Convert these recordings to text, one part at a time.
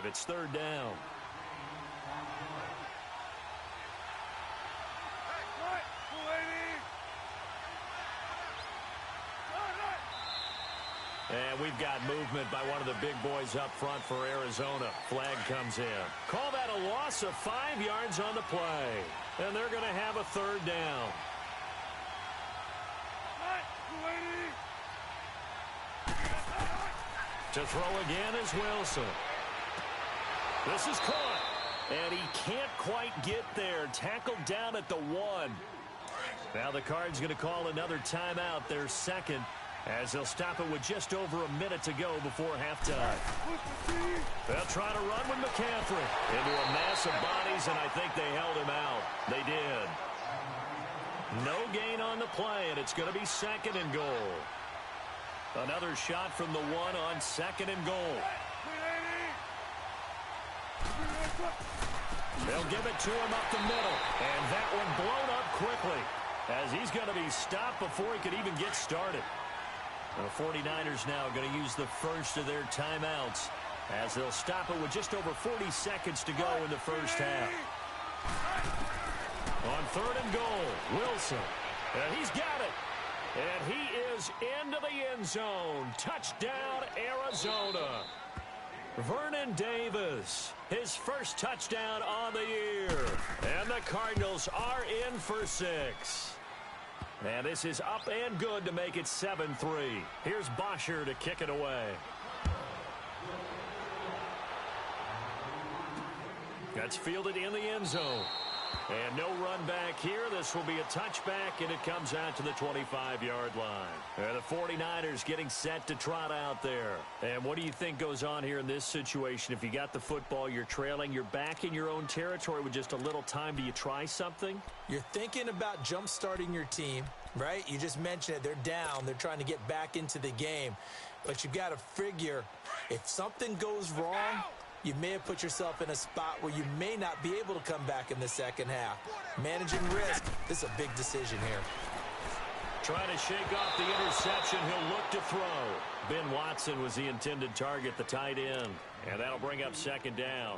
drive. It's third down. And we've got movement by one of the big boys up front for Arizona. Flag comes in. Call that a loss of 5 yards on the play. And they're going to have a third down. To throw again is Wilson. This is caught. And he can't quite get there. Tackled down at the 1. Now the Cards going to call another timeout, their second, as they'll stop it with just over a minute to go before halftime. They'll try to run with McCaffrey into a mass of bodies, and I think they held him out. They did. No gain on the play, and it's going to be second and goal. Another shot from the 1 on second and goal. They'll give it to him up the middle, and that one blown up quickly, as he's going to be stopped before he could even get started. The 49ers now going to use the first of their timeouts as they'll stop it with just over 40 seconds to go in the first half. On third and goal, Wilson. And he's got it. And he is into the end zone. Touchdown, Arizona. Vernon Davis, his first touchdown on the year. And the Cardinals are in for 6. And this is up and good to make it 7-3. Here's Bosher to kick it away. That's fielded in the end zone. And no run back here. This will be a touchback, and it comes out to the 25-yard line. And the 49ers getting set to trot out there. And what do you think goes on here in this situation? If you got the football, you're trailing, you're back in your own territory with just a little time. Do you try something? You're thinking about jump-starting your team, right? You just mentioned it. They're down. They're trying to get back into the game. But you've got to figure, if something goes wrong, you may have put yourself in a spot where you may not be able to come back in the second half. Managing risk, this is a big decision here. Trying to shake off the interception. He'll look to throw. Ben Watson was the intended target, the tight end. And that'll bring up second down.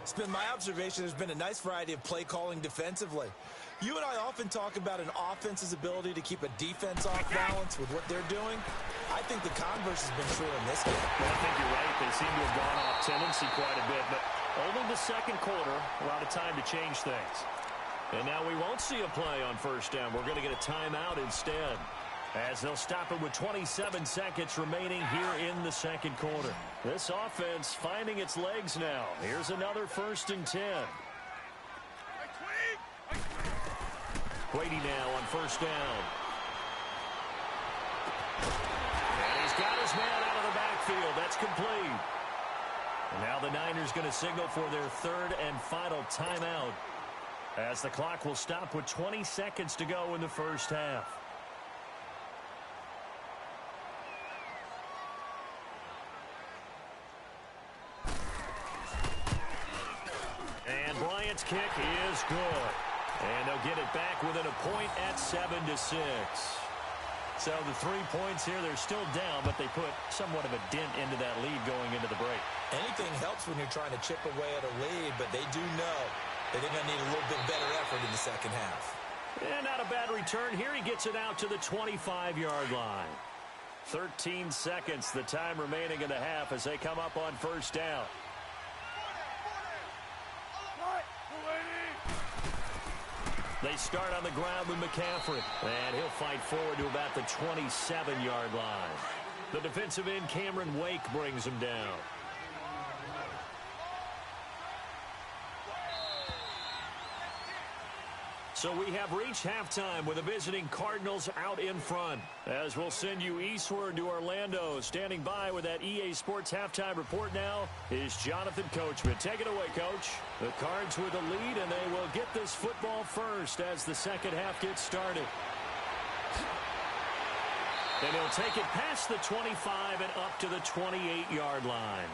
It's been my observation there's been a nice variety of play calling defensively. You and I often talk about an offense's ability to keep a defense off balance with what they're doing. I think the converse has been true in this game. Well, I think you're right. They seem to have gone off tendency quite a bit, but only the second quarter, a lot of time to change things. And now we won't see a play on first down. We're going to get a timeout instead, as they'll stop it with 27 seconds remaining here in the second quarter. This offense finding its legs now. Here's another 1st and 10. Brady now on first down. And he's got his man out of the backfield. That's complete. And now the Niners going to signal for their third and final timeout, as the clock will stop with 20 seconds to go in the first half. And Bryant's kick is good. And they'll get it back within a point at 7-6. So the 3 points here, they're still down, but they put somewhat of a dent into that lead going into the break. Anything helps when you're trying to chip away at a lead, but they do know that they're going to need a little bit better effort in the second half. And not a bad return here. He gets it out to the 25-yard line. 13 seconds, the time remaining in the half as they come up on first down. They start on the ground with McCaffrey, and he'll fight forward to about the 27-yard line. The defensive end, Cameron Wake, brings him down. So we have reached halftime with the visiting Cardinals out in front, as we'll send you eastward to Orlando. Standing by with that EA Sports halftime report now is Jonathan Coachman. Take it away, Coach. The Cards with the lead, and they will get this football first as the second half gets started. And he'll take it past the 25 and up to the 28-yard line.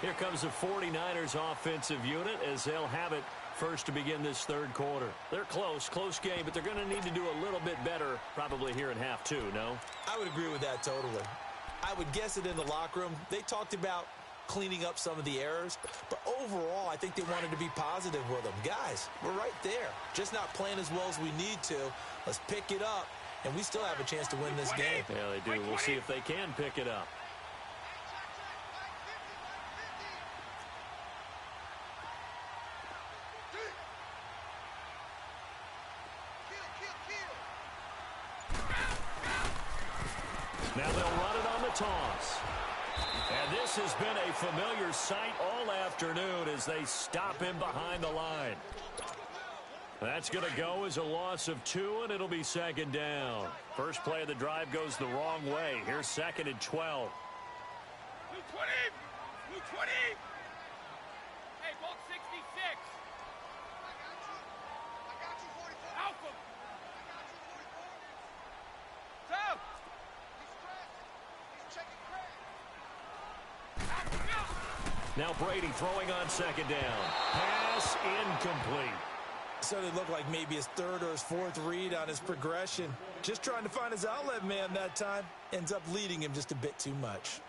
Here comes the 49ers offensive unit as they'll have it first to begin this third quarter. They're close game, but they're going to need to do a little bit better probably here in half two, no? I would agree with that totally. I would guess it in the locker room. They talked about cleaning up some of the errors. But overall, I think they wanted to be positive with them. Guys, we're right there. Just not playing as well as we need to. Let's pick it up, and we still have a chance to win this game. Yeah, they do. We'll see if they can pick it up. Now they'll run it on the toss. And this has been a familiar sight all afternoon as they stop him behind the line. That's going to go as a loss of 2, and it'll be second down. First play of the drive goes the wrong way. Here's second and 12. 220! 220! Hey, Bolt 66! I got you, 44! Alpha! I got you, 44! Tom! He's checking crack! Now Brady throwing on second down. Pass incomplete. So it looked like maybe his third or his fourth read on his progression. Just trying to find his outlet man that time. Ends up leading him just a bit too much.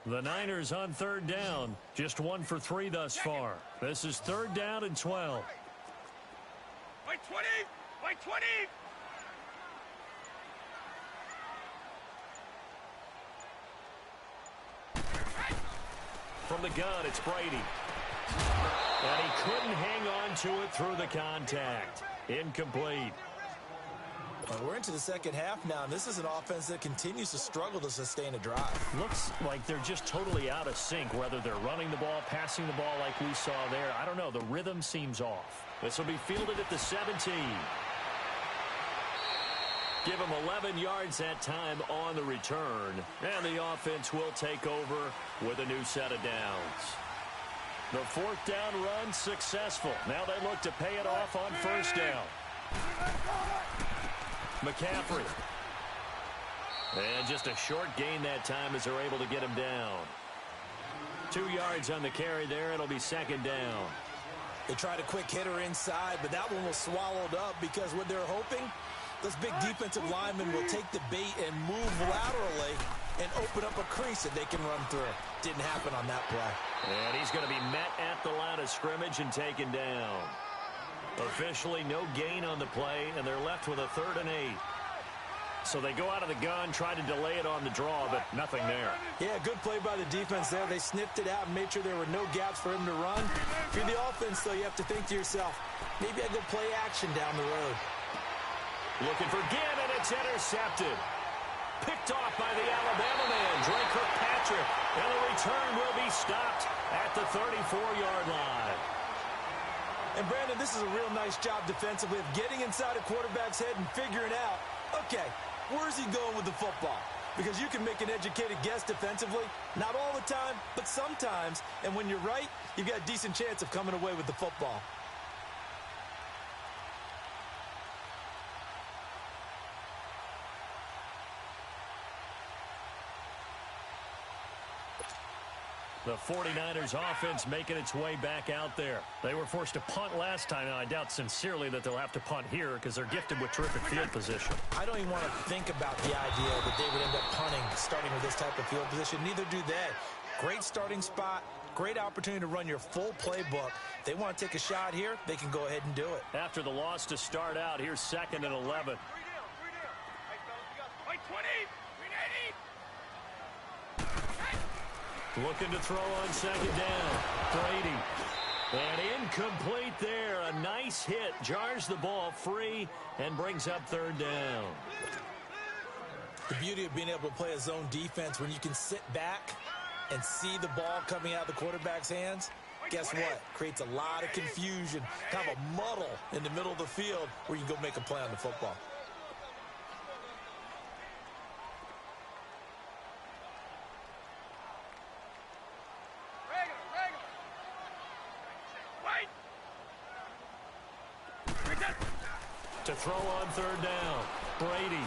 The Niners on third down. Just 1 for 3 thus far. This is third down and 12. By 20! By 20! From the gun, it's Brady. And he couldn't hang on to it through the contact. Incomplete. We're into the second half now, and this is an offense that continues to struggle to sustain a drive. Looks like they're just totally out of sync, whether they're running the ball, passing the ball like we saw there. I don't know. The rhythm seems off. This will be fielded at the 17. Give him 11 yards that time on the return. And the offense will take over with a new set of downs. The fourth down run successful. Now they look to pay it off on first down. McCaffrey. And just a short gain that time as they're able to get him down. 2 yards on the carry there. It'll be second down. They tried a quick hitter inside, but that one was swallowed up because what they're hoping, those big defensive linemen will take the bait and move laterally and open up a crease that they can run through. Didn't happen on that play. And he's going to be met at the line of scrimmage and taken down. Officially no gain on the play, and they're left with a 3rd and 8. So they go out of the gun, try to delay it on the draw, but nothing there. Yeah, good play by the defense there. They sniffed it out and made sure there were no gaps for him to run. If you're the offense, though, you have to think to yourself, maybe I go play action down the road. Looking for Ginn, and it's intercepted. Picked off by the Alabama man, Drake Kirkpatrick. And the return will be stopped at the 34-yard line. And, Brandon, this is a real nice job defensively of getting inside a quarterback's head and figuring out, okay, where's he going with the football? Because you can make an educated guess defensively. Not all the time, but sometimes. And when you're right, you've got a decent chance of coming away with the football. The 49ers offense making its way back out there. They were forced to punt last time, and I doubt sincerely that they'll have to punt here because they're gifted with terrific field position. I don't even want to think about the idea that they would end up punting starting with this type of field position. Neither do they. Great starting spot, great opportunity to run your full playbook. If they want to take a shot here, they can go ahead and do it. After the loss to start out, here's 2nd and 11. 20! 380! Looking to throw on second down. Brady. And incomplete there. A nice hit. Jars the ball free and brings up 3rd down. The beauty of being able to play a zone defense when you can sit back and see the ball coming out of the quarterback's hands, guess what? Creates a lot of confusion, kind of a muddle in the middle of the field where you can go make a play on the football. To throw on 3rd down. Brady.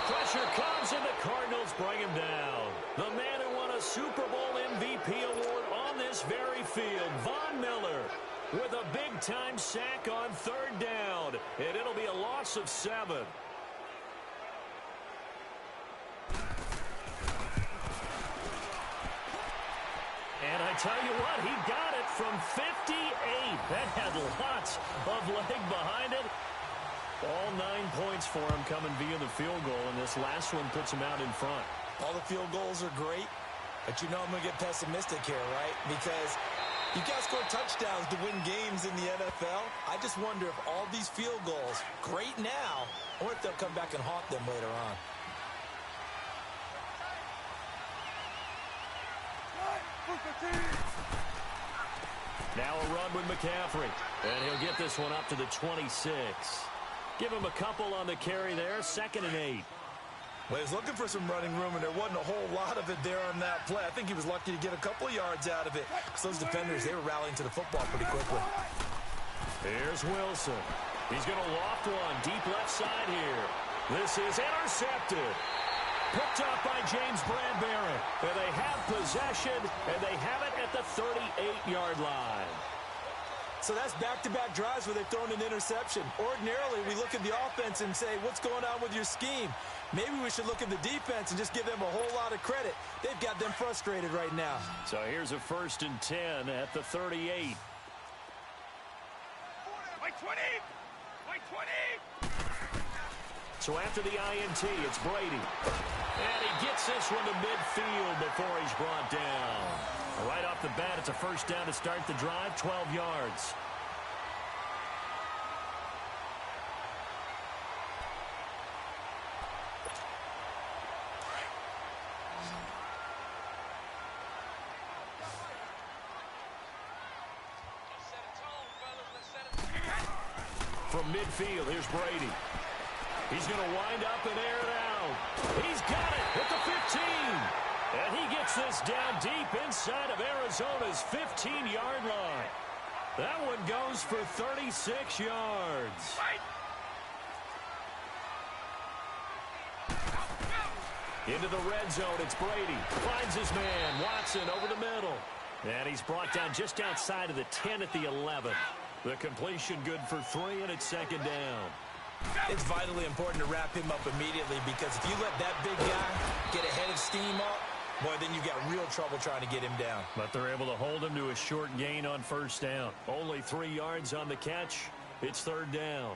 Pressure comes, and the Cardinals bring him down. The man who won the Super Bowl MVP award on this very field. Von Miller with a big-time sack on 3rd down, and it'll be a loss of 7. And I tell you what, he got it from 58. That had lots of leg behind it. All 9 points for him coming via the field goal, and this last one puts him out in front. All the field goals are great, but you know I'm going to get pessimistic here, right? Because you got to score touchdowns to win games in the NFL. I just wonder if all these field goals, great now, or if they'll come back and haunt them later on. Now a run with McCaffrey, and he'll get this one up to the 26. Give him a couple on the carry there, 2nd and 8. Well, he was looking for some running room, and there wasn't a whole lot of it there on that play. I think he was lucky to get a couple of yards out of it. Because those defenders, they were rallying to the football pretty quickly. Here's Wilson. He's going to loft one deep left side here. This is intercepted. Picked up by James Bradbury. And they have possession, and they have it at the 38-yard line. So that's back-to-back drives where they've thrown an interception. Ordinarily, we look at the offense and say, what's going on with your scheme? Maybe we should look at the defense and just give them a whole lot of credit. They've got them frustrated right now. So here's a 1st and 10 at the 38. By 20! By 20! So after the INT, it's Brady. And he gets this one to midfield before he's brought down. Right off the bat, it's a 1st down to start the drive, 12 yards. From midfield, here's Brady. He's going to wind up and air it out. He's got it at the 15. And he gets this down deep inside of Arizona's 15-yard line. That one goes for 36 yards. Into the red zone, it's Brady. Finds his man, Watson, over the middle. And he's brought down just outside of the 10 at the 11. The completion good for 3, and it's 2nd down. It's vitally important to wrap him up immediately because if you let that big guy get a head of steam up, boy, then you've got real trouble trying to get him down. But they're able to hold him to a short gain on 1st down. Only 3 yards on the catch. It's 3rd down.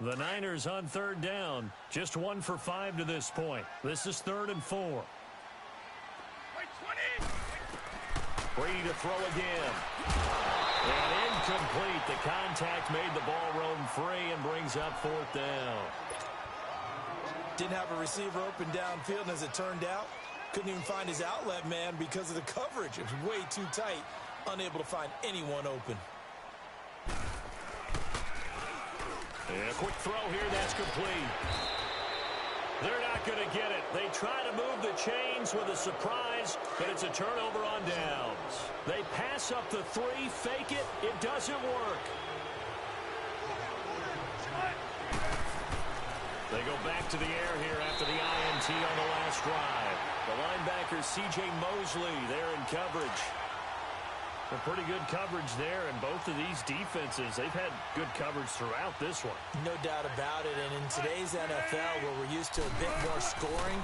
The Niners on 3rd down. Just 1 for 5 to this point. This is 3rd and 4. Brady to throw again. And incomplete. The contact made the ball roam free and brings up 4th down. Didn't have a receiver open downfield, and as it turned out, couldn't even find his outlet man because of the coverage. It was way too tight, unable to find anyone open. And a quick throw here, that's complete. They're not going to get it. They try to move the chains with a surprise, but it's a turnover on downs. They pass up the 3, fake it. It doesn't work. They go back to the air here after the INT on the last drive. The linebacker, C.J. Mosley, there in coverage. A pretty good coverage there, and both of these defenses, they've had good coverage throughout this one. No doubt about it, and in today's NFL, where we're used to a bit more scoring,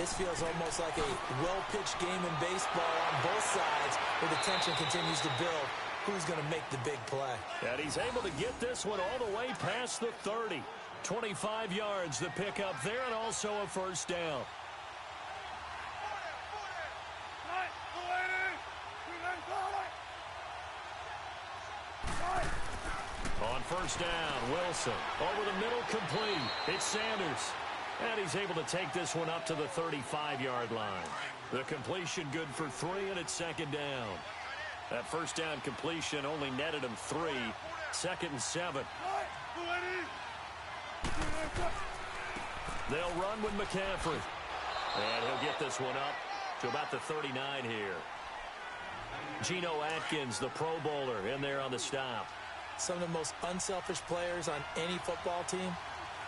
this feels almost like a well-pitched game in baseball on both sides, where the tension continues to build. Who's going to make the big play? And he's able to get this one all the way past the 30. 25 yards the pickup there, and also a 1st down. On 1st down, Wilson over the middle, complete. It's Sanders. And he's able to take this one up to the 35-yard line. The completion good for 3, and it's 2nd down. That 1st down completion only netted him 3. 2nd and 7. They'll run with McCaffrey. And he'll get this one up to about the 39 here. Geno Atkins, the Pro Bowler, in there on the stop. Some of the most unselfish players on any football team,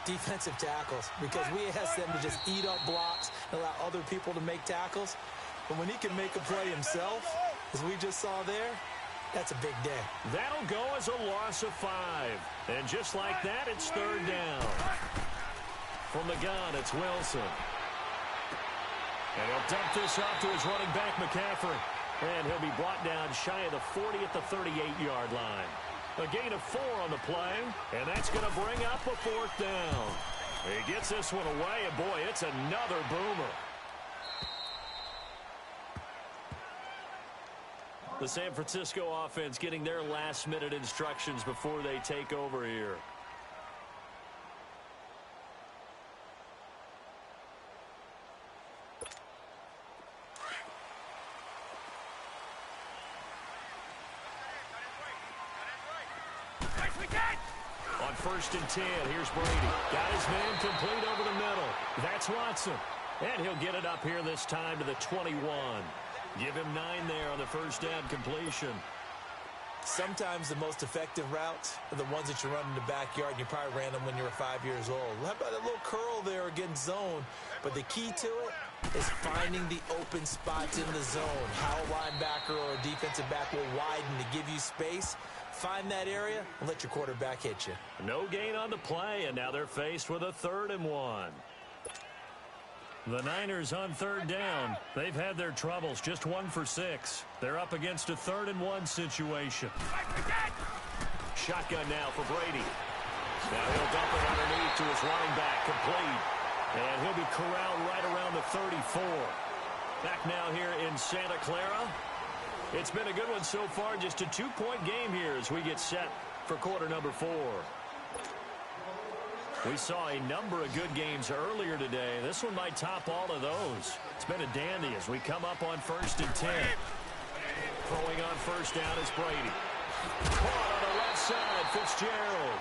defensive tackles, because we ask them to just eat up blocks and allow other people to make tackles. But when he can make a play himself, as we just saw there, that's a big day. That'll go as a loss of 5. And just like that, it's 3rd down. From the gun, it's Wilson. And he'll dump this off to his running back, McCaffrey. And he'll be brought down shy of the 40 at the 38-yard line. A gain of 4 on the play, and that's going to bring up a 4th down. He gets this one away, and boy, it's another boomer. The San Francisco offense getting their last-minute instructions before they take over here. On 1st and 10, here's Brady. Got his man complete over the middle. That's Watson. And he'll get it up here this time to the 21. Give him 9 there on the 1st down completion. Sometimes the most effective routes are the ones that you run in the backyard, and you probably ran them when you were 5 years old. How about a little curl there against zone? But the key to it is finding the open spots in the zone. How a linebacker or a defensive back will widen to give you space. Find that area and let your quarterback hit you. No gain on the play, and now they're faced with a 3rd and 1. The Niners on 3rd down. They've had their troubles, just 1 for 6. They're up against a 3rd and 1 situation. Shotgun now for Brady. Now he'll dump it underneath to his running back, complete. And he'll be corralled right around the 34. Back now here in Santa Clara. It's been a good one so far, just a 2-point game here as we get set for quarter number 4. We saw a number of good games earlier today. This one might top all of those. It's been a dandy as we come up on 1st and 10. Throwing on 1st down is Brady. Caught on the left side, Fitzgerald.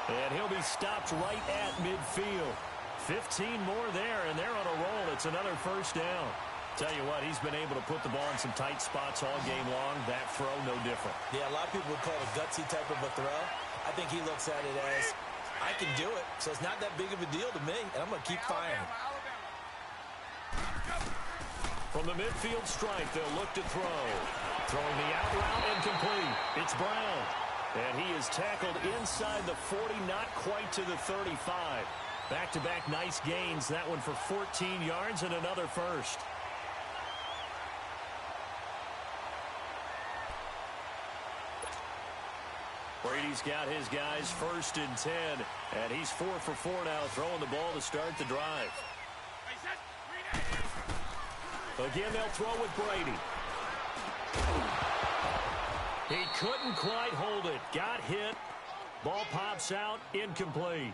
And he'll be stopped right at midfield. 15 more there, and they're on a roll. It's another 1st down. Tell you what, he's been able to put the ball in some tight spots all game long. That throw, no different. Yeah, a lot of people would call it a gutsy type of a throw. I think he looks at it as, I can do it, so it's not that big of a deal to me, and I'm going to keep firing. From the midfield strike, they'll look to throw. Throwing the out route incomplete. It's Brown. And he is tackled inside the 40, not quite to the 35. Back-to-back nice gains. That one for 14 yards and another 1st. Brady's got his guys 1st and 10, and he's 4 for 4 now, throwing the ball to start the drive. Again, they'll throw with Brady. He couldn't quite hold it. Got hit. Ball pops out, incomplete.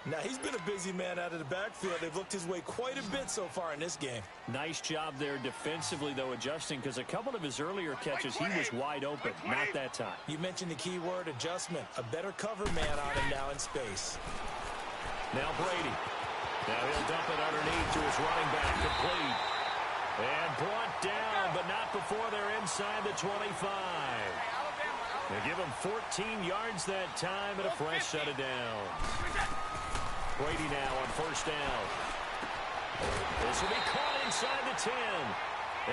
Now, he's been a busy man out of the backfield. They've looked his way quite a bit so far in this game. Nice job there defensively, though, adjusting, because a couple of his earlier catches, he was wide open. Not that time. You mentioned the key word, adjustment. A better cover man on him now in space. Now Brady. Now he'll dump it underneath to his running back, complete. And brought down, but not before they're inside the 25. They give him 14 yards that time and a fresh set of downs. Brady now on 1st down. This will be caught inside the 10.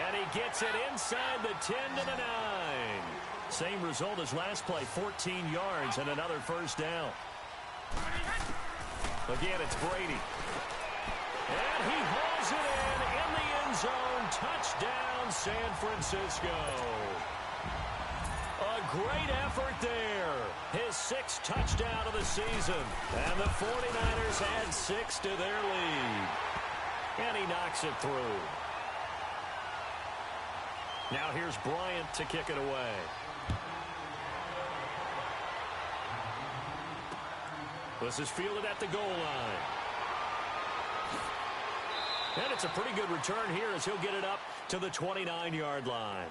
And he gets it inside the 10 to the 9. Same result as last play, 14 yards and another 1st down. Again, it's Brady. And he hauls it in the end zone. Touchdown, San Francisco. A great effort there. His 6th touchdown of the season. And the 49ers add 6 to their lead. And he knocks it through. Now here's Bryant to kick it away. This is fielded at the goal line. And it's a pretty good return here as he'll get it up to the 29-yard line.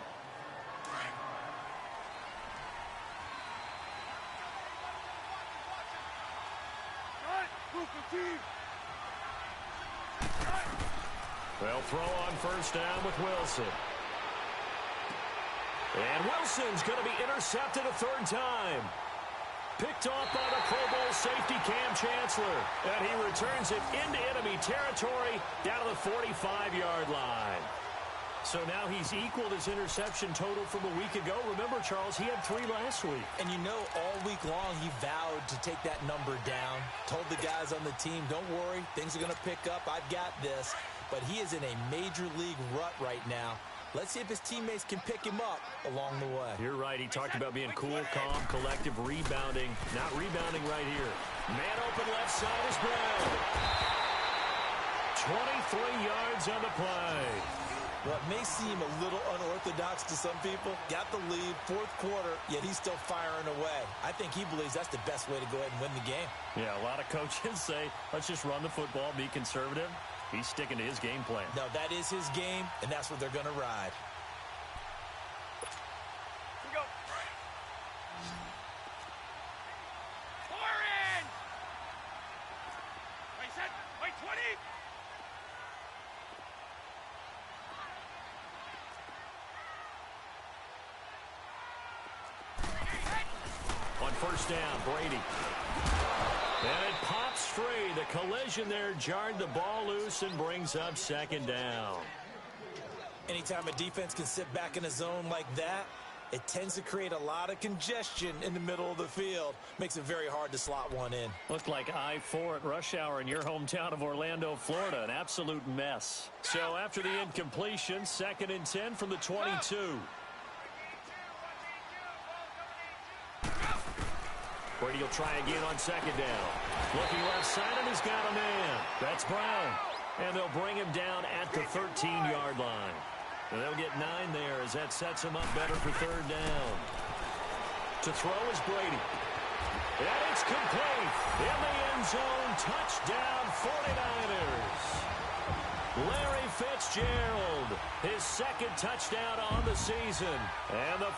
They'll throw on 1st down with Wilson. And Wilson's going to be intercepted a third time. Picked off by the Pro Bowl safety Cam Chancellor. And he returns it into enemy territory down to the 45-yard line. So now he's equaled his interception total from a week ago. Remember, Charles, he had 3 last week. And you know, all week long he vowed to take that number down. Told the guys on the team, don't worry, things are going to pick up. I've got this. But he is in a major league rut right now. Let's see if his teammates can pick him up along the way. You're right. He talked about being cool, calm, collective, rebounding. Not rebounding right here. Man open left side is Brown. 23 yards on the play. Well, it may seem a little unorthodox to some people. Got the lead, fourth quarter, yet he's still firing away. I think he believes that's the best way to go ahead and win the game. Yeah, a lot of coaches say, let's just run the football, be conservative. He's sticking to his game plan. No, that is his game, and that's what they're going to ride. Here we go. Fire in. Right set. Right 20. On first down, Brady. And it pops free. The collision there jarred the ball loose and brings up second down. Anytime a defense can sit back in a zone like that, it tends to create a lot of congestion in the middle of the field. Makes it very hard to slot one in. Looked like I-4 at rush hour in your hometown of Orlando, Florida. An absolute mess. So after the incompletion, 2nd and 10 from the 22. Brady will try again on second down. Looking left side, and he's got a man. That's Brown. And they'll bring him down at the 13-yard line. And they'll get 9 there as that sets him up better for third down. To throw is Brady. And it's complete. In the end zone, touchdown 49ers. Larry Fitzgerald, his 2nd touchdown on the season. And the